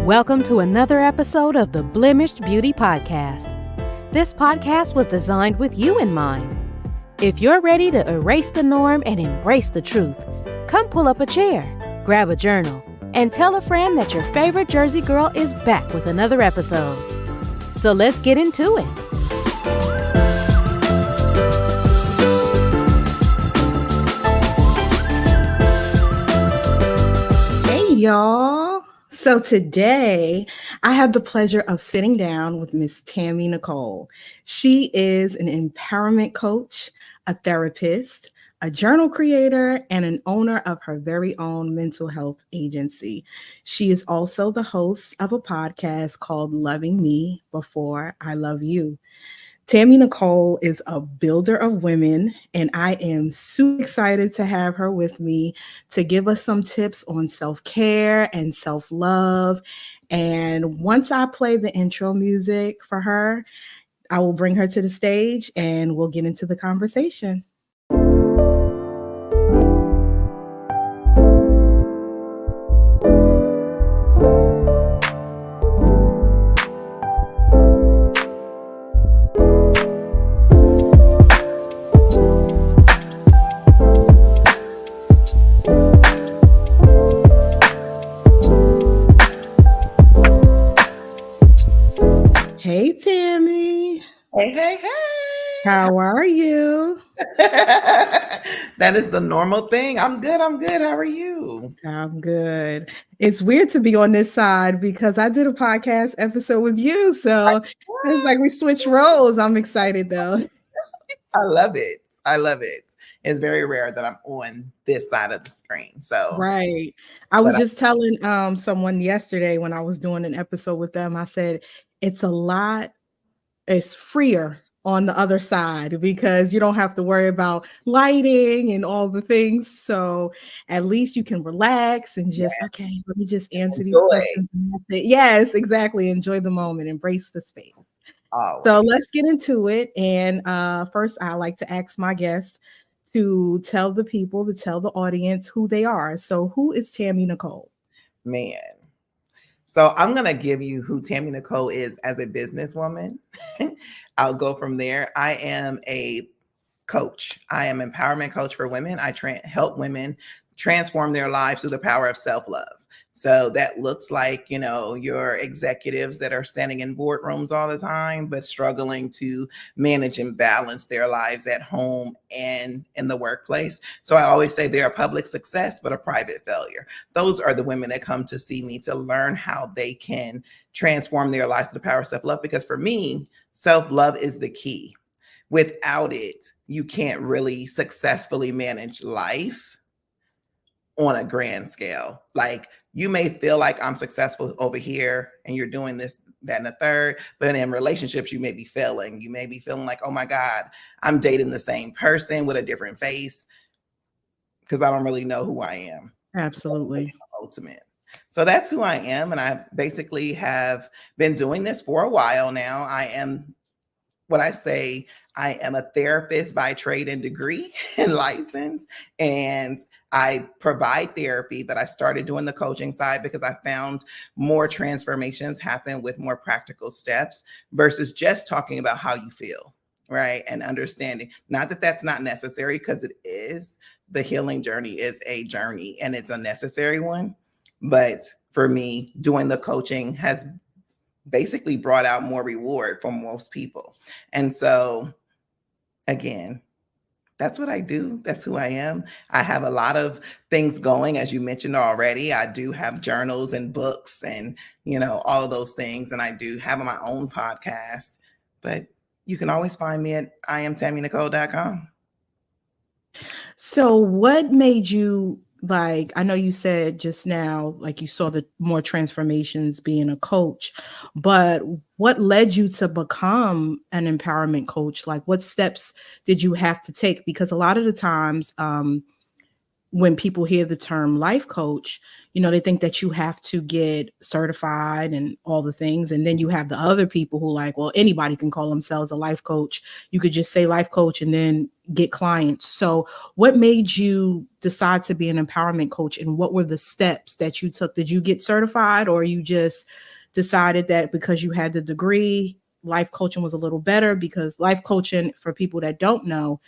Welcome to another episode of the Blemished Beauty Podcast. This podcast was designed with you in mind. If you're ready to erase the norm and embrace the truth, come pull up a chair, grab a journal, and tell a friend that your favorite Jersey girl is back with another episode. So let's get into it. Hey, y'all. So today I have the pleasure of sitting down with Miss Tammy Nicole. She is an empowerment coach, a therapist, a journal creator, and an owner of her very own mental health agency. She is also the host of a podcast called Loving Me Before I Love You. Tammy Nicole is a builder of women, and I am super excited to have her with me to give us some tips on self-care and self-love. And once I play the intro music for her, I will bring her to the stage and we'll get into the conversation. Hey, Tammy. Hey. How are you? That is the normal thing. I'm good. How are you? I'm good. It's weird to be on this side because I did a podcast episode with you. So it's like we switch roles. I'm excited though. I love it. It's very rare that I'm on this side of the screen. So right. I was just telling someone yesterday when I was doing an episode with them, I said it's freer on the other side because you don't have to worry about lighting and all the things. So at least you can relax and just, okay, let me just answer these questions. Yes, exactly. Enjoy the moment, embrace the space. Always. So let's get into it. And first, I like to ask my guests to tell the audience who they are. So who is Tammy Nicole? Man. So I'm going to give you who Tammy Nicole is as a businesswoman. I'll go from there. I am a coach. I am an empowerment coach for women. I help women transform their lives through the power of self-love. So that looks like, your executives that are standing in boardrooms all the time, but struggling to manage and balance their lives at home and in the workplace. So I always say they're a public success, but a private failure. Those are the women that come to see me to learn how they can transform their lives through the power of self-love. Because for me, self-love is the key. Without it, you can't really successfully manage life on a grand scale. Like, you may feel like I'm successful over here and you're doing this, that, and the third, but in relationships, you may be failing. You may be feeling like, oh my God, I'm dating the same person with a different face because I don't really know who I am. Absolutely. Ultimate. So that's who I am. And I basically have been doing this for a while now. I am a therapist by trade and degree and license, and I provide therapy, but I started doing the coaching side because I found more transformations happen with more practical steps versus just talking about how you feel, right? And understanding, not that that's not necessary, because it is. The healing journey is a journey and it's a necessary one. But for me, doing the coaching has basically brought out more reward for most people. And so, again, that's what I do. That's who I am. I have a lot of things going, as you mentioned already. I do have journals and books and, all of those things. And I do have my own podcast, but you can always find me at IamTammyNicole.com. So what made you, like, I know you said just now, like you saw the more transformations being a coach, but what led you to become an empowerment coach? Like, what steps did you have to take? Because a lot of the times when people hear the term life coach, they think that you have to get certified and all the things. And then you have the other people who like, well, anybody can call themselves a life coach. You could just say life coach and then get clients. So what made you decide to be an empowerment coach, and what were the steps that you took? Did you get certified, or you just decided that because you had the degree, life coaching was a little better? Because life coaching, for people that don't know,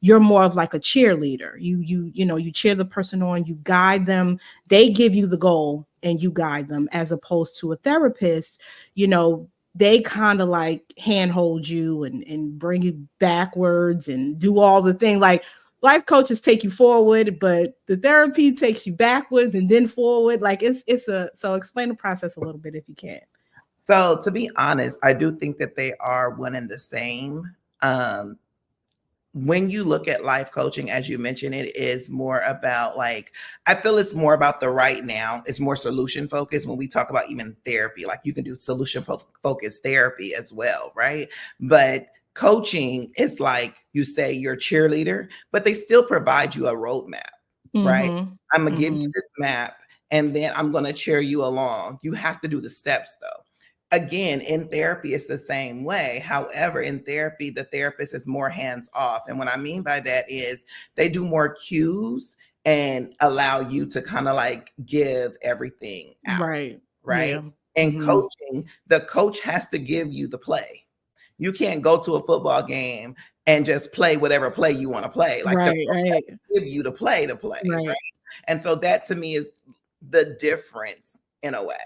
you're more of like a cheerleader. You cheer the person on, you guide them. They give you the goal and you guide them, as opposed to a therapist. They kind of like handhold you and bring you backwards and do all the thing. Like life coaches take you forward, but the therapy takes you backwards and then forward. Like so explain the process a little bit if you can. So to be honest, I do think that they are one and the same. When you look at life coaching, as you mentioned, it is more about like, I feel it's more about the right now. It's more solution focused. When we talk about even therapy, like you can do solution focused therapy as well, right? But coaching is like, you say you're a cheerleader, but they still provide you a roadmap, right? I'm gonna give you this map and then I'm gonna cheer you along. You have to do the steps though. Again, in therapy, it's the same way. However, in therapy, the therapist is more hands off. And what I mean by that is they do more cues and allow you to kind of like give everything out. Right. Yeah. And coaching, the coach has to give you the play. You can't go to a football game and just play whatever play you want to play. Like the coach has to give you the play. Right. And so that to me is the difference in a way.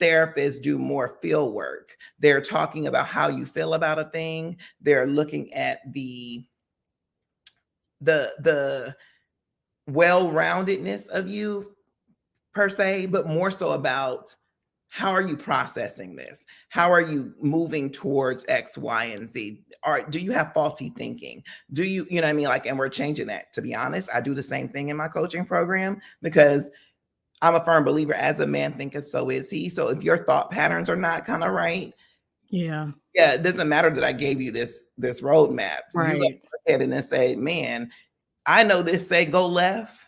Therapists do more field work. They're talking about how you feel about a thing. They're looking at the well-roundedness of you per se, but more so about how are you processing this? How are you moving towards X, Y, and Z? Or do you have faulty thinking? Do you know what I mean? Like, and we're changing that. To be honest, I do the same thing in my coaching program because I'm a firm believer, as a man thinketh, so is he. So if your thought patterns are not kind of right, it doesn't matter that I gave you this roadmap. Right. You look at it and say, man, I know this say go left,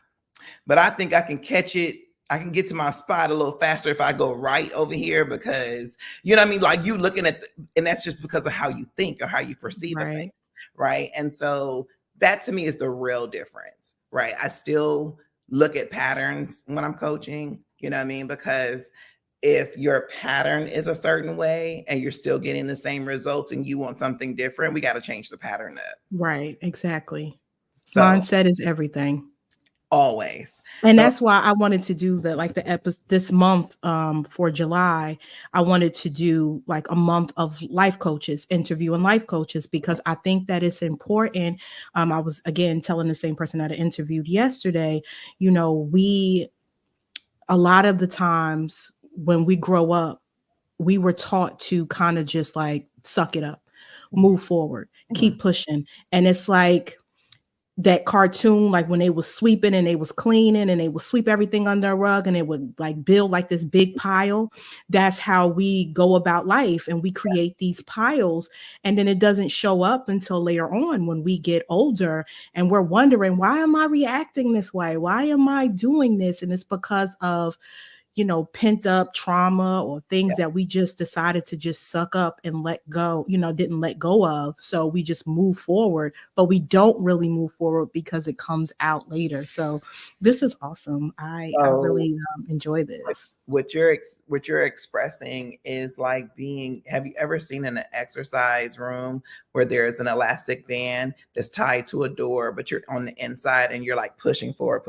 but I think I can catch it. I can get to my spot a little faster if I go right over here, because you know what I mean? Like you looking at, and that's just because of how you think or how you perceive a thing. Right. And so that to me is the real difference. Right. I still look at patterns when I'm coaching, you know what I mean? Because if your pattern is a certain way and you're still getting the same results and you want something different, we got to change the pattern up. Right. Exactly. So, mindset is everything. Always. And that's why I wanted to do the episode this month for July. I wanted to do like a month of life coaches, interviewing life coaches, because I think that it's important. I was again telling the same person that I interviewed yesterday, a lot of the times when we grow up, we were taught to kind of just like suck it up, move forward, keep pushing. And it's like that cartoon, like when they was sweeping and they was cleaning and they would sweep everything under a rug and they would like build like this big pile. That's how we go about life, and we create these piles, and then it doesn't show up until later on when we get older and we're wondering, why am I reacting this way? Why am I doing this? And it's because of pent up trauma or things that we just decided to just suck up and let go, didn't let go of. So we just move forward, but we don't really move forward because it comes out later. So this is awesome. I really enjoy this. What you're expressing is like have you ever seen in an exercise room where there's an elastic band that's tied to a door, but you're on the inside and you're like pushing forward.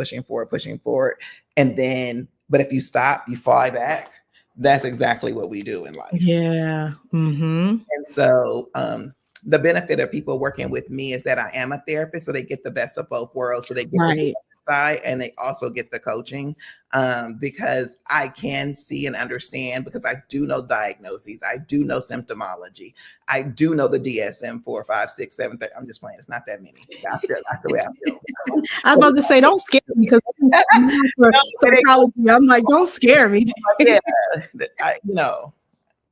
And then, but if you stop, you fly back. That's exactly what we do in life. Yeah. And so the benefit of people working with me is that I am a therapist, so they get the best of both worlds. So they get the side and they also get the coaching, because I can see and understand, because I do know diagnoses, I do know symptomology, I do know the DSM 4, 5, 6, 7. I'm just playing. It's not that many. That's the way I feel. I was about to say, don't scare me, because I'm like, don't scare me. Yeah,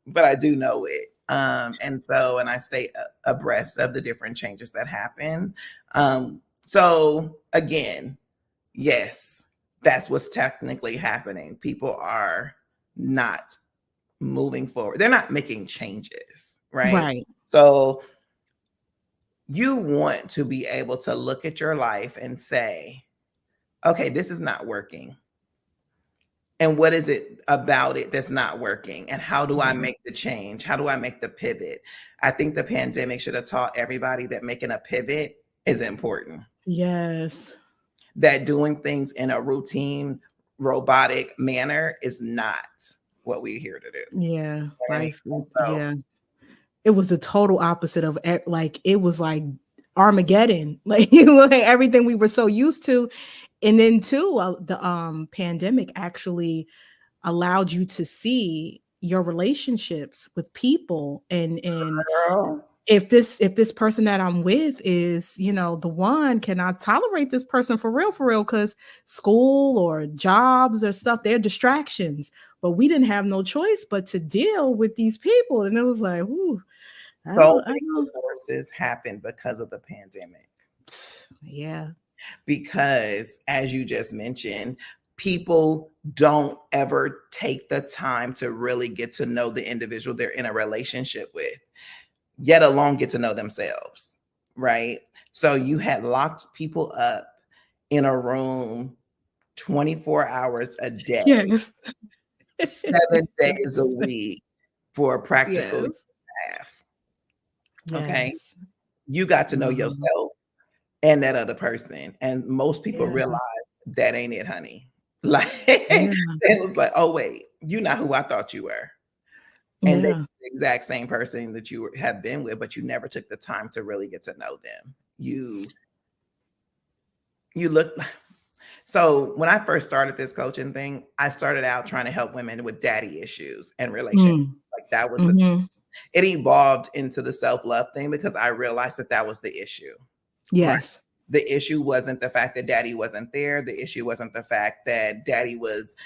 but I do know it. And I stay abreast of the different changes that happen. So again, Yes, that's what's technically happening. People are not moving forward. They're not making changes, right? Right. So you want to be able to look at your life and say, okay, this is not working. And what is it about it that's not working? And how do I make the change? How do I make the pivot? I think the pandemic should have taught everybody that making a pivot is important. Yes. That doing things in a routine, robotic manner is not what we're here to do. Yeah. And Life is, so, yeah. It was the total opposite of like it was like Armageddon. Like everything we were so used to. And then too, the pandemic actually allowed you to see your relationships with people and girl, if this person that I'm with is, the one, cannot tolerate this person for real, because school or jobs or stuff, they're distractions. But we didn't have no choice but to deal with these people. And it was like, ooh, so I many don't divorces happened because of the pandemic. yeah. Because, as you just mentioned, people don't ever take the time to really get to know the individual they're in a relationship with, yet alone get to know themselves, right? So you had locked people up in a room 24 hours a day, Yes. 7 days a week for a practical Yes. half. Okay. Yes. You got to know Mhm. yourself and that other person. And most people Yeah. realize that ain't it, honey. Like Yeah. it was like, oh wait, you're not who I thought you were. And they're Yeah. the exact same person that you have been with, but you never took the time to really get to know them. You look. So when I first started this coaching thing, I started out trying to help women with daddy issues and relationships. Mm. Like that was Mhm. it evolved into the self-love thing because I realized that was the issue. Right. Yes. The issue wasn't the fact that daddy wasn't there. The issue wasn't the fact that daddy was,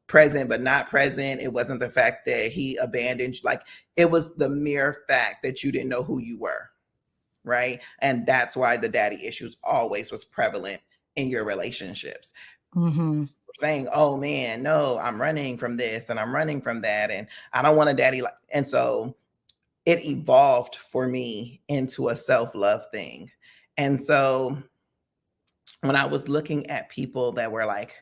present but not present. It wasn't the fact that he abandoned you. Like it was the mere fact that you didn't know who you were. Right. And that's why the daddy issues always was prevalent in your relationships. Mhm. Saying, oh man, no, I'm running from this and I'm running from that. And I don't want a daddy like, and so it evolved for me into a self-love thing. And so when I was looking at people that were like,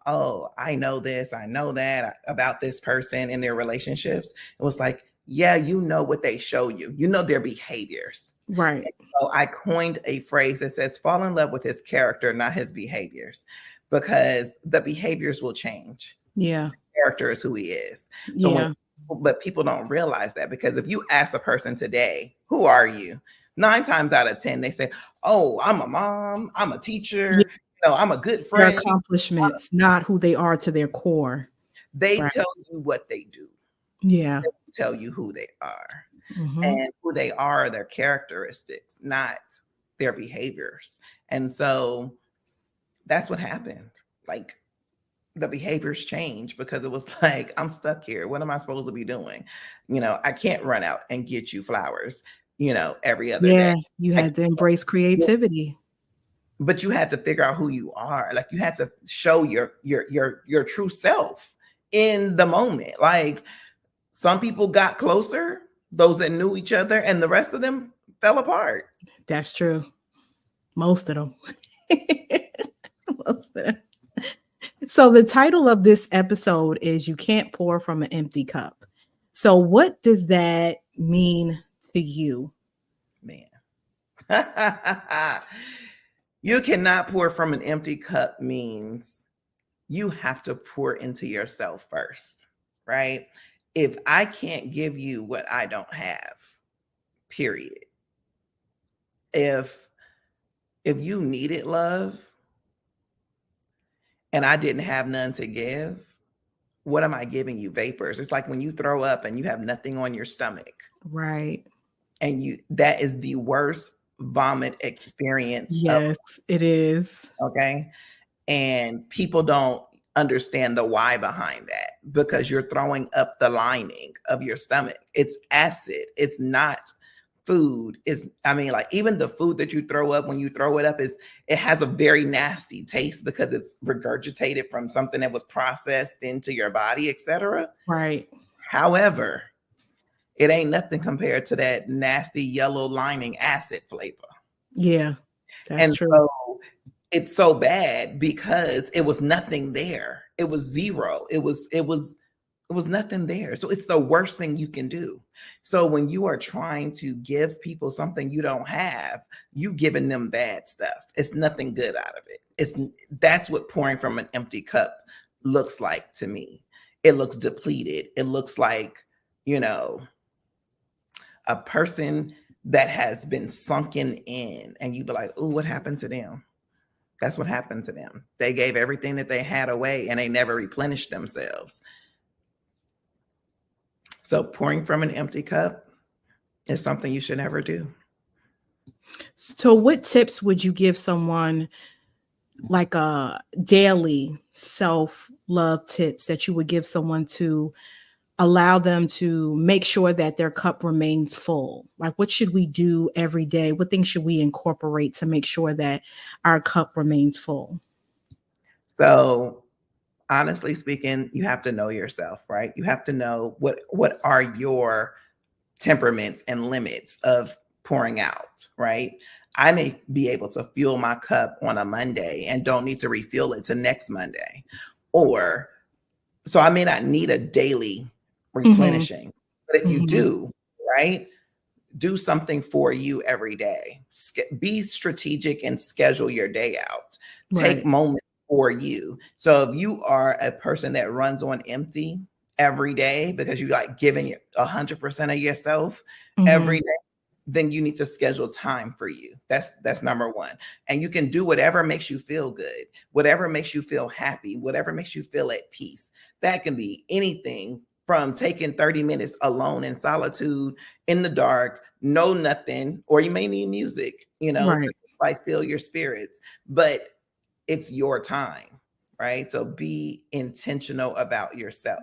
oh, I know this, I know that about this person in their relationships, it was like, yeah, you know what they show you, you know their behaviors. Right. So I coined a phrase that says, fall in love with his character, not his behaviors, because the behaviors will change. Yeah. Character is who he is. So Yeah. but people don't realize that because if you ask a person today, who are you? 9 times out of 10, they say, oh, I'm a mom, I'm a Yeah. teacher, I'm a good Their friend. accomplishments, not who they are to their core. They Right. tell you what they do. Yeah. They tell you who they are. Mhm. And who they are their characteristics, not their behaviors. And so that's what happened. Like the behaviors changed because it was like, I'm stuck here. What am I supposed to be doing? I can't run out and get you flowers, every other day. Yeah. You I had to embrace can't, creativity. but you had to figure out who you are. Like you had to show your true self in the moment. Like some people got closer, those that knew each other, and the rest of them fell apart. That's true. Most of them. Most of them. So the title of this episode is You Can't Pour from an Empty Cup. So what does that mean to you? Man. You cannot pour from an empty cup means you have to pour into yourself first, right? If I can't give you what I don't have, period. If you needed love and I didn't have none to give, what am I giving you? Vapors. It's like when you throw up and you have nothing on your stomach. Right. And that is the worst vomit experience of, Yes, it is. okay? And people don't understand the why behind that because you're throwing up the lining of your stomach. It's acid. It's not food is, I mean, like even the food that you throw up when you throw it up it has a very nasty taste because it's regurgitated from something that was processed into your body, etc. Right. However, it ain't nothing compared to that nasty yellow lining acid flavor. Yeah, that's And true. so it's so bad because it was nothing there. It was zero. It was nothing there. So it's the worst thing you can do. So when you are trying to give people something you don't have, you giving them bad stuff. It's nothing good out of it. That's what pouring from an empty cup looks like to me. It looks depleted. It looks like, a person that has been sunken in, and you be like, oh, what happened to them? That's what happened to them. They gave everything that they had away and they never replenished themselves. So pouring from an empty cup is something you should never do. So what tips would you give someone, like a daily self-love tips that you would give someone to allow them to make sure that their cup remains full? Like, what should we do every day? What things should we incorporate to make sure that our cup remains full? So honestly speaking, you have to know yourself, right? You have to know what are your temperaments and limits of pouring out, right? I may be able to fuel my cup on a Monday and don't need to refill it to next Monday. Or so I may not need a daily replenishing. But if you do, right? Do something for you every day. Be strategic and schedule your day out. Take Right. moments for you. So if you are a person that runs on empty every day because you like giving 100% of yourself every day, then you need to schedule time for you. That's number one. And you can do whatever makes you feel good, whatever makes you feel happy, whatever makes you feel at peace. That can be anything from taking 30 minutes alone in solitude in the dark, know nothing, or you may need music, Right. to like fill your spirits, but it's your time, right? So be intentional about yourself.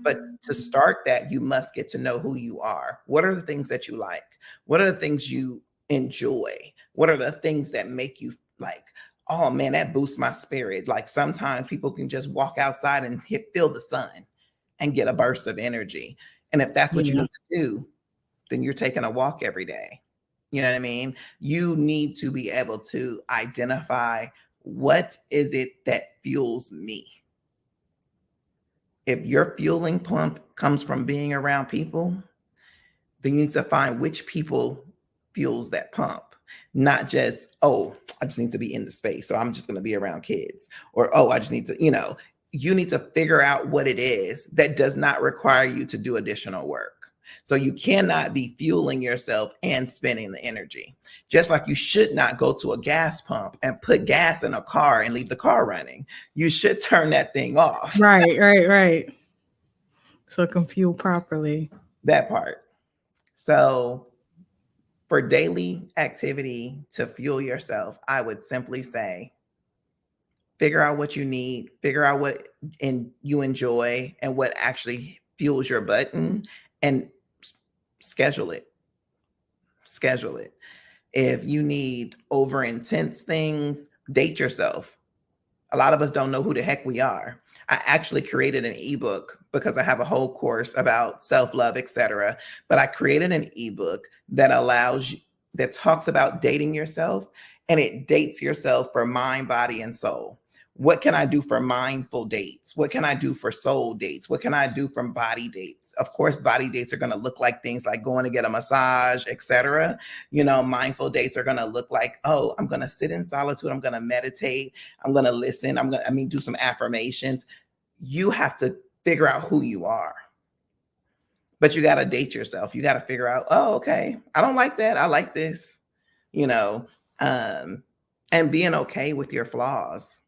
But to start that, you must get to know who you are. What are the things that you like? What are the things you enjoy? What are the things that make you like, oh man, that boosts my spirit? Like sometimes people can just walk outside and feel the sun and get a burst of energy. And if that's what you Yeah. need to do, then you're taking a walk every day. You know what I mean? You need to be able to identify what is it that fuels me. If your fueling pump comes from being around people, then you need to find which people fuels that pump. Not just, oh, I just need to be in the space, so I'm just going to be around kids. Or, oh, I just need to, you need to figure out what it is that does not require you to do additional work. So you cannot be fueling yourself and spending the energy. Just like you should not go to a gas pump and put gas in a car and leave the car running. You should turn that thing off. Right. So it can fuel properly. That part. So for daily activity to fuel yourself, I would simply say, figure out what you need, figure out what you enjoy and what actually fuels your button, and schedule it. Schedule it. If you need over intense things, date yourself. A lot of us don't know who the heck we are. I actually created an ebook because I have a whole course about self-love, etc. But I created an ebook that that talks about dating yourself, and it dates yourself for mind, body, and soul. What can I do for mindful dates? What can I do for soul dates? What can I do from body dates? Of course, body dates are going to look like things like going to get a massage, etc. Mindful dates are going to look like, oh, I'm going to sit in solitude. I'm going to meditate. I'm going to listen. do some affirmations. You have to figure out who you are. But you got to date yourself. You got to figure out, oh, okay, I don't like that. I like this, and being okay with your flaws.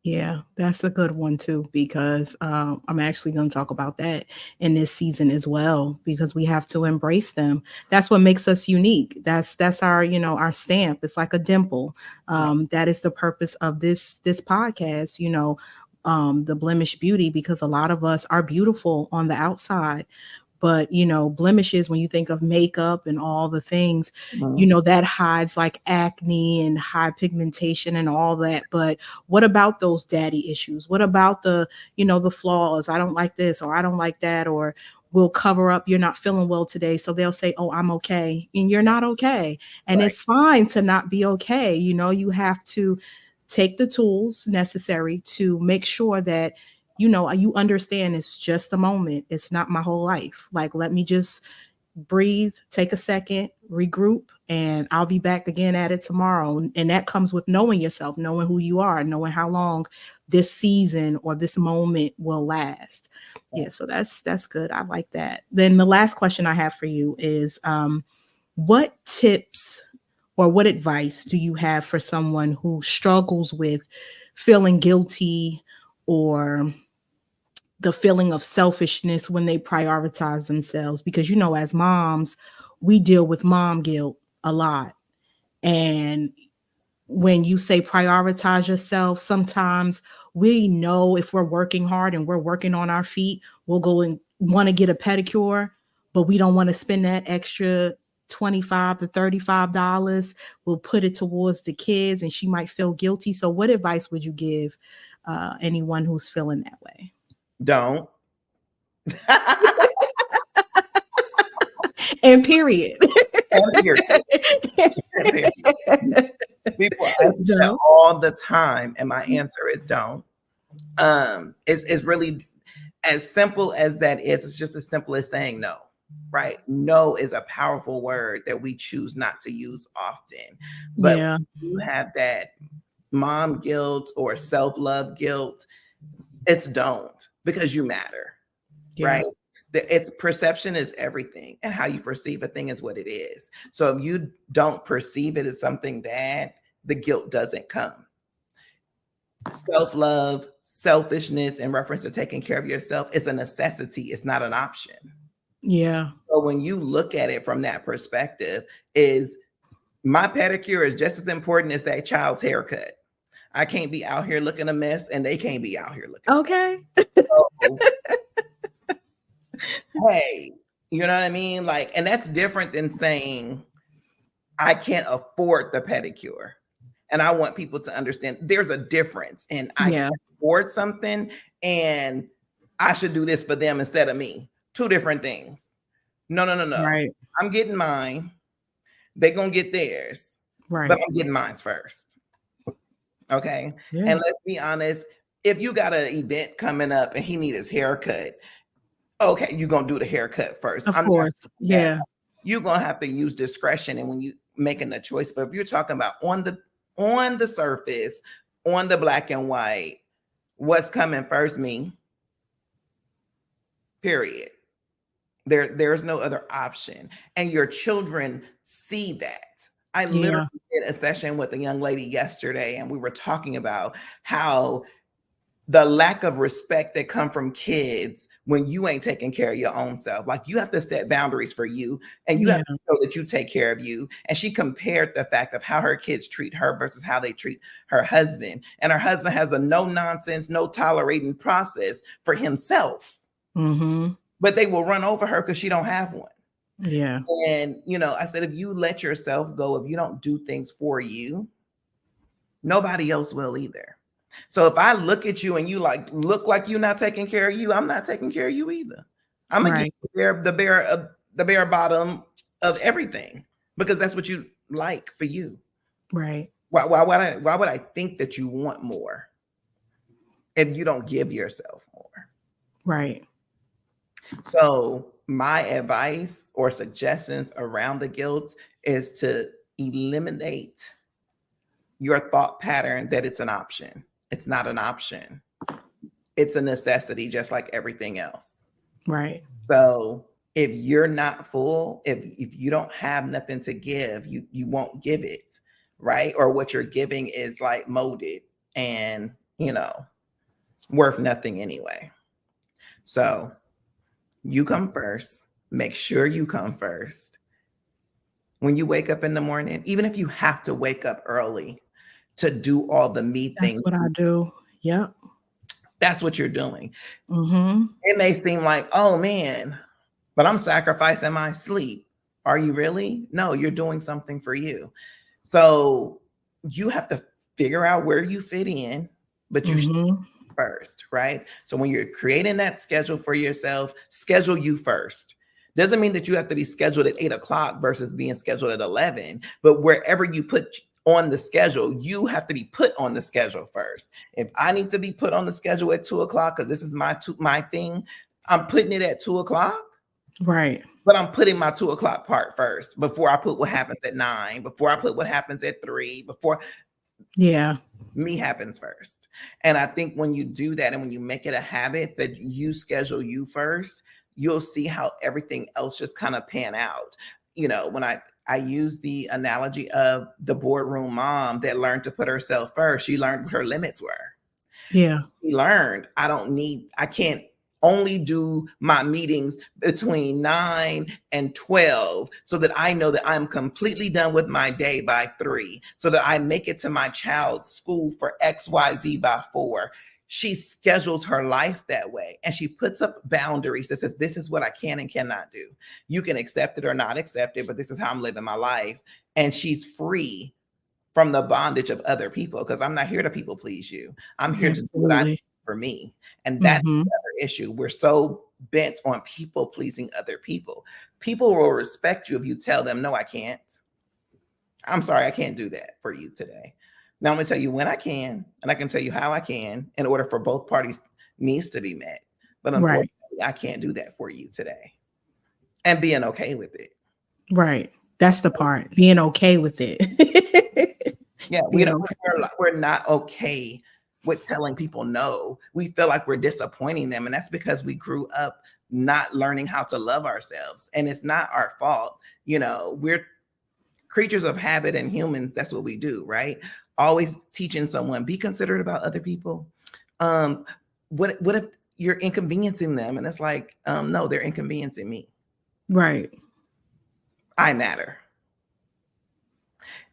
Yeah, that's a good one too, because I'm actually going to talk about that in this season as well, because we have to embrace them. That's what makes us unique. That's our, our stamp. It's like a dimple. That is the purpose of this podcast, the Blemish Beauty, because a lot of us are beautiful on the outside, But, blemishes, when you think of makeup and all the things, Mhm. that hides like acne and high pigmentation and all that. But what about those daddy issues? What about the flaws? I don't like this, or I don't like that, or will cover up you're not feeling well today, so they'll say, oh, I'm okay, and you're not okay. And Right. it's fine to not be okay. You have to take the tools necessary to make sure that you understand it's just a moment, it's not my whole life. Like, let me just breathe, take a second, regroup, and I'll be back again at it tomorrow. And that comes with knowing yourself, knowing who you are, knowing how long this season or this moment will last. Yeah, so that's good. I like that. Then the last question I have for you is, what tips or what advice do you have for someone who struggles with feeling guilty, or the feeling of selfishness when they prioritize themselves? Because, as moms, we deal with mom guilt a lot. And when you say prioritize yourself, sometimes we know if we're working hard and we're working on our feet, we'll go and want to get a pedicure, but we don't want to spend that extra $25 to $35. We'll put it towards the kids, and she might feel guilty. So what advice would you give anyone who's feeling that way? Don't. And period. And period. And period. People ask me that Don't. all the time, and my answer is don't. It's really as simple as that is. It's just as simple as saying no, right? No is a powerful word that we choose not to use often. But Yeah. you have that mom guilt or self-love guilt, it's don't, because you matter, Yeah. right? It's perception is everything, and how you perceive a thing is what it is. So if you don't perceive it as something bad, the guilt doesn't come. Self-love, selfishness in reference to taking care of yourself is a necessity. It's not an option. Yeah. So when you look at it from that perspective, is my pedicure is just as important as that child's haircut. I can't be out here looking a mess, and they can't be out here looking Okay. a mess. So, hey, you know what I mean? Like, and that's different than saying I can't afford the pedicure. And I want people to understand there's a difference in I Yeah. can't afford something and I should do this for them instead of me. Two different things. No. Right. I'm getting mine. They're going to get theirs. Right. But I'm getting mine first. Okay. Yeah. And let's be honest, if you got an event coming up and he needs his haircut, okay, you're going to do the haircut first. Of course. Yeah. You're going to have to use discretion and when you making the choice. But if you're talking about on the surface, on the black and white, what's coming first? Me. Period. There's no other option. And your children see that. I literally did a session with a young lady yesterday, and we were talking about how the lack of respect that come from kids when you ain't taking care of your own self. Like, you have to set boundaries for you, and you have to show that you take care of you. And she compared the fact of how her kids treat her versus how they treat her husband. And her husband has a no nonsense, no tolerating process for himself. Mm-hmm. But they will run over her because she don't have one. Yeah. And, I said, if you let yourself go, if you don't do things for you, nobody else will either. So if I look at you and you look like you're not taking care of you, I'm not taking care of you either. I'm gonna get the bare bottom of everything because that's what you like for you. Right. Why would I think that you want more if you don't give yourself more? Right. So my advice or suggestions around the guilt is to eliminate your thought pattern that it's an option. It's not an option. It's a necessity, just like everything else. Right. So if you're not full, if you don't have nothing to give, you won't give it, right? Or what you're giving is like molded and, worth nothing anyway. So you come first. Make sure you come first. When you wake up in the morning, even if you have to wake up early to do all the me things. That's what I do. Yep. That's what you're doing. Mm-hmm. It may seem like, oh man, but I'm sacrificing my sleep. Are you really? No, you're doing something for you. So you have to figure out where you fit in, but you Mm-hmm. first, right? So when you're creating that schedule for yourself, schedule you first. Doesn't mean that you have to be scheduled at 8 o'clock versus being scheduled at 11, but wherever you put on the schedule, you have to be put on the schedule first. If I need to be put on the schedule at 2 o'clock, because this is my thing, I'm putting it at 2 o'clock. Right. But I'm putting my 2 o'clock part first before I put what happens at 9, before I put what happens at 3, before me happens first. And I think when you do that and when you make it a habit that you schedule you first, you'll see how everything else just kind of pan out. When I use the analogy of the boardroom mom that learned to put herself first, she learned what her limits were. Yeah. She learned I can't only do my meetings between 9 and 12 so that I know that I'm completely done with my day by 3, so that I make it to my child's school for XYZ by 4. She schedules her life that way, and she puts up boundaries that says, this is what I can and cannot do. You can accept it or not accept it, but this is how I'm living my life. And she's free from the bondage of other people, because I'm not here to people please you. I'm here to do what I do for me. And that's the other issue. We're so bent on people pleasing other people. People will respect you if you tell them, no, I can't. I'm sorry, I can't do that for you today. Now I'm going to tell you when I can, and I can tell you how I can in order for both parties' needs to be met. But unfortunately, I can't do that for you today. And being okay with it. Right. That's the part, being okay with it. Yeah, we're not okay with telling people no. We feel like we're disappointing them. And that's because we grew up not learning how to love ourselves. And it's not our fault. We're creatures of habit, and humans, that's what we do, right? Always teaching someone, be considerate about other people. What if you're inconveniencing them? And it's like, no, they're inconveniencing me. Right. I matter.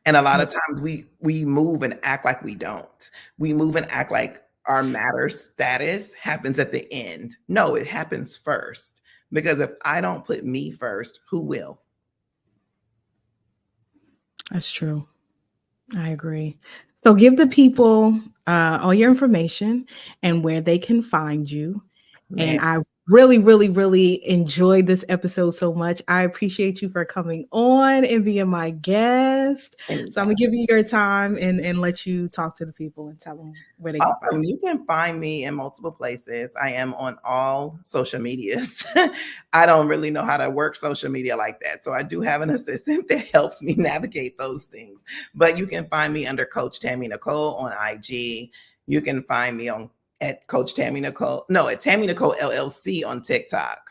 And a lot of times we move and act like we don't. We move and act like our matter status happens at the end. No, it happens first. Because if I don't put me first, who will? That's true. I agree. So give the people all your information and where they can find you. Man. And I really, really, really enjoyed this episode so much. I appreciate you for coming on and being my guest. So I'm gonna give you your time and let you talk to the people and tell them where they can find you. You can find me in multiple places. I am on all social medias. I don't really know how to work social media like that. So I do have an assistant that helps me navigate those things. But you can find me under Coach Tammy Nicole on IG. You can find me at Coach Tammy Nicole, at Tammy Nicole LLC on TikTok,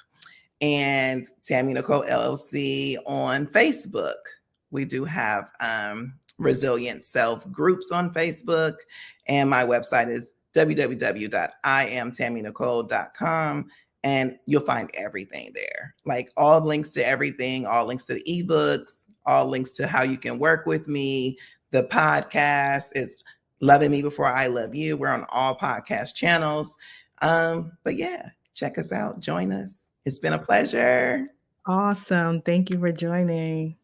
and Tammy Nicole LLC on Facebook. We do have Resilient Self groups on Facebook, and my website is www.IamTammyNicole.com, and you'll find everything there, like all links to everything, all links to the ebooks, all links to how you can work with me. The podcast is Loving Me Before I Love You. We're on all podcast channels. But yeah, check us out. Join us. It's been a pleasure. Awesome. Thank you for joining.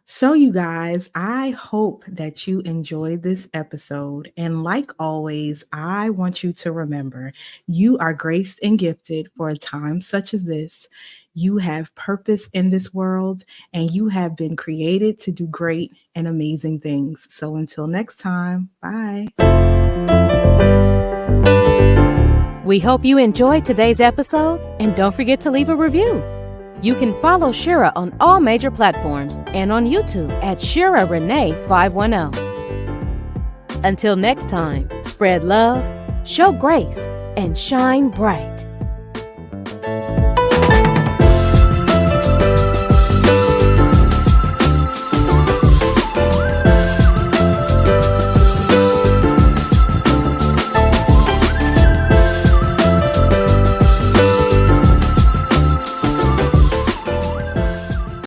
So you guys, I hope that you enjoyed this episode. And like always, I want you to remember you are graced and gifted for a time such as this. You have purpose in this world, and you have been created to do great and amazing things. So until next time, bye. We hope you enjoyed today's episode, and don't forget to leave a review. You can follow Shira on all major platforms and on YouTube at Shira Renee 510. Until next time, spread love, show grace, and shine bright.